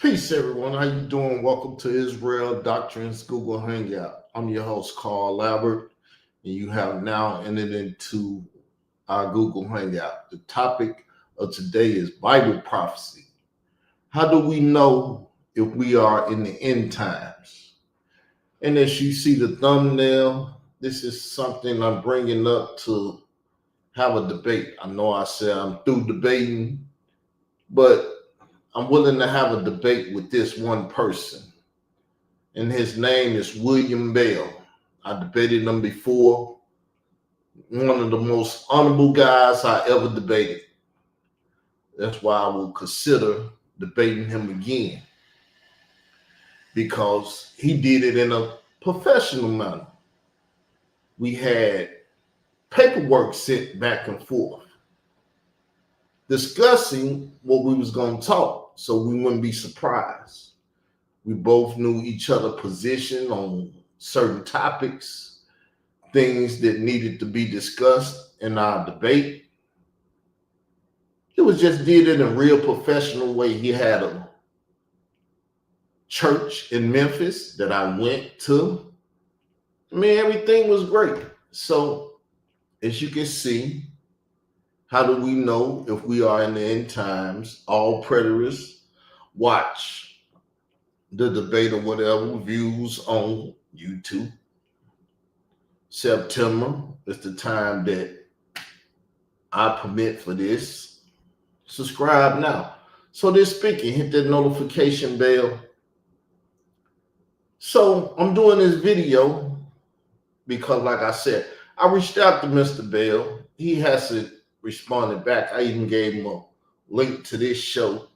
Peace, everyone. How you doing? Welcome to Israel Doctrines Google Hangout. I'm your host, Carl Labert, and you have now entered into our Google Hangout. The topic of today is Bible prophecy. How do we know if we are in the end times? And as you see the thumbnail, this is something I'm bringing up to have a debate. I know I said I'm through debating, but I'm willing to have a debate with this one person, and his name is William Bell. I debated him before. One of the most honorable guys I ever debated. That's why I will consider debating him again, because he did it in a professional manner. We had paperwork sent back and forth discussing what we was going to talk, so we wouldn't be surprised. We both knew each other's position on certain topics, things that needed to be discussed in our debate. He was just did it in a real professional way. He had a church in Memphis that I went to. I mean, everything was great. So, as you can see, how do we know if we are in the end times? All preterists watch the debate or whatever views on YouTube. September is the time that I permit for this. Subscribe now. So this speaking, hit that notification bell. So I'm doing this video because, like I said, I reached out to Mr. Bell. He hasn't responded back. I even gave him a link to this show.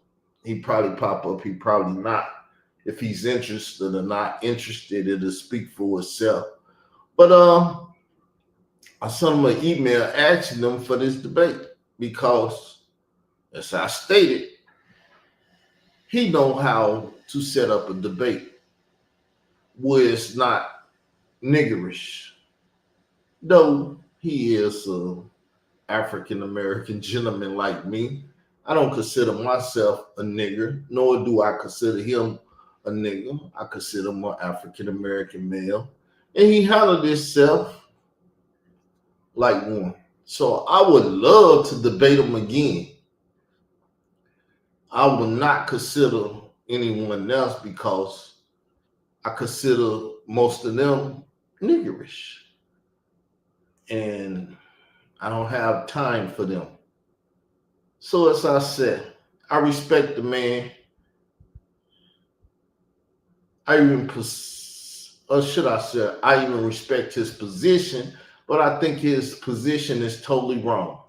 He probably pop up, he probably not. If he's interested or not interested, it'll speak for itself. But I sent him an email asking him for this debate because, as I stated, he know how to set up a debate where it's not niggerish. Though he is an African-American gentleman like me, I don't consider myself a nigger, nor do I consider him a nigger. I consider him an African-American male. And he handled himself like one. So I would love to debate him again. I would not consider anyone else because I consider most of them niggerish. And I don't have time for them. So as I said, I respect the man. I even respect his position, but I think his position is totally wrong.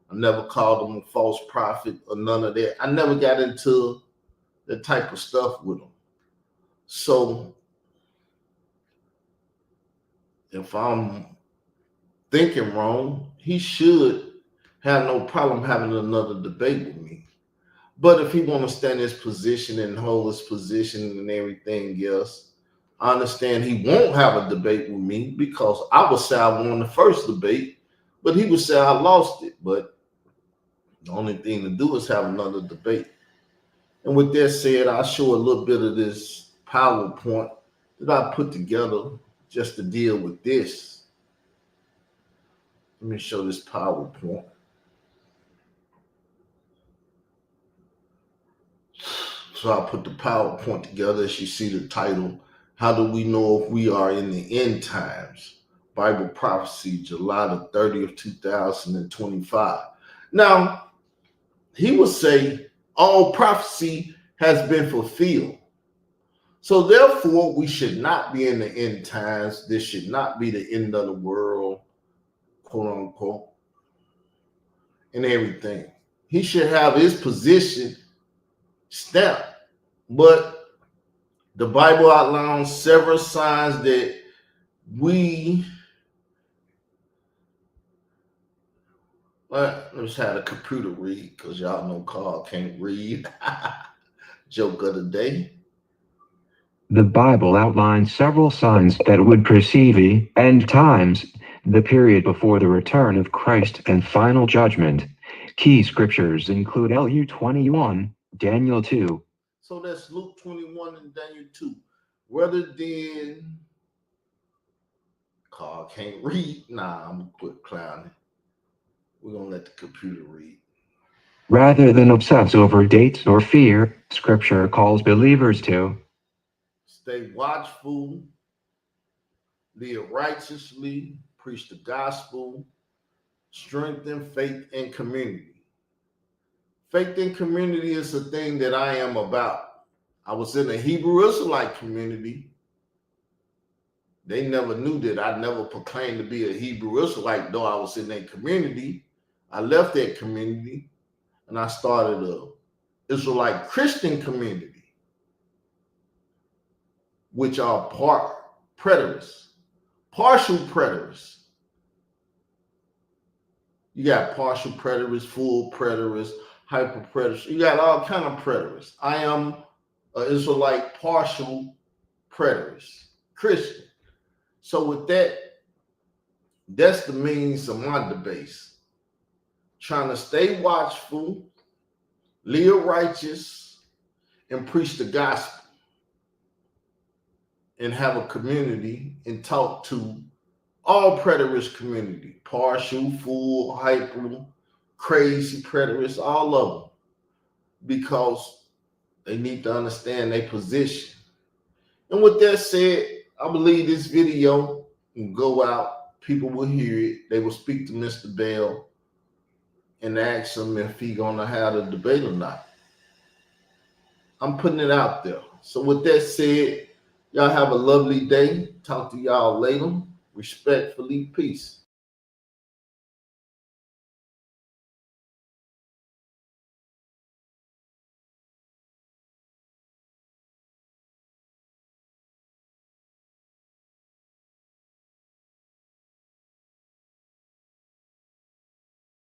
I never called him a false prophet or none of that. I never got into that type of stuff with him. So if I'm thinking wrong, he should have no problem having another debate with me. But if he want to stand his position and hold his position and everything else, I understand he won't have a debate with me because I would say I won the first debate, but he would say I lost it. But the only thing to do is have another debate. And with that said, I'll show a little bit of this PowerPoint that I put together just to deal with this. Let me show this PowerPoint. So I put the PowerPoint together. As you see the title, How Do We Know If We Are in the End Times? Bible Prophecy, July the 30th, 2025. Now, he will say all prophecy has been fulfilled. So therefore, we should not be in the end times. This should not be the end of the world, quote unquote, and everything. He should have his position stamped. But the Bible outlines several signs that we let's have a computer read, because y'all know Carl can't read. Joke of the day. The Bible outlines several signs that would precede the end times, the period before the return of Christ and final judgment. Key scriptures include Luke 21, Daniel 2. So that's Luke 21 and Daniel 2. Rather than Carl can't read, nah, I'm gonna quit clowning. We're gonna let the computer read. Rather than obsess over dates or fear, Scripture calls believers to Stay watchful, live righteously, preach the gospel, strengthen faith and community. Faith and community is a thing that I am about. I was in a Hebrew Israelite community. They never knew that I never proclaimed to be a Hebrew Israelite, though I was in that community. I left that community and I started a Israelite Christian community, which are part preterists, partial preterists. You got partial preterists, full preterists, hyper preterists. You got all kind of preterists. I am an Israelite partial preterist, Christian. So with that, that's the means of my debates. Trying to stay watchful, live righteous, and preach the gospel. And have a community and talk to all preterist community, partial, full, hyper, crazy preterists, all of them, because they need to understand their position. And with that said, I believe this video will go out. People will hear it. They will speak to Mr. Bell and ask him if he's gonna have the debate or not. I'm putting it out there. So with that said, y'all have a lovely day. Talk to y'all later. Respectfully, peace.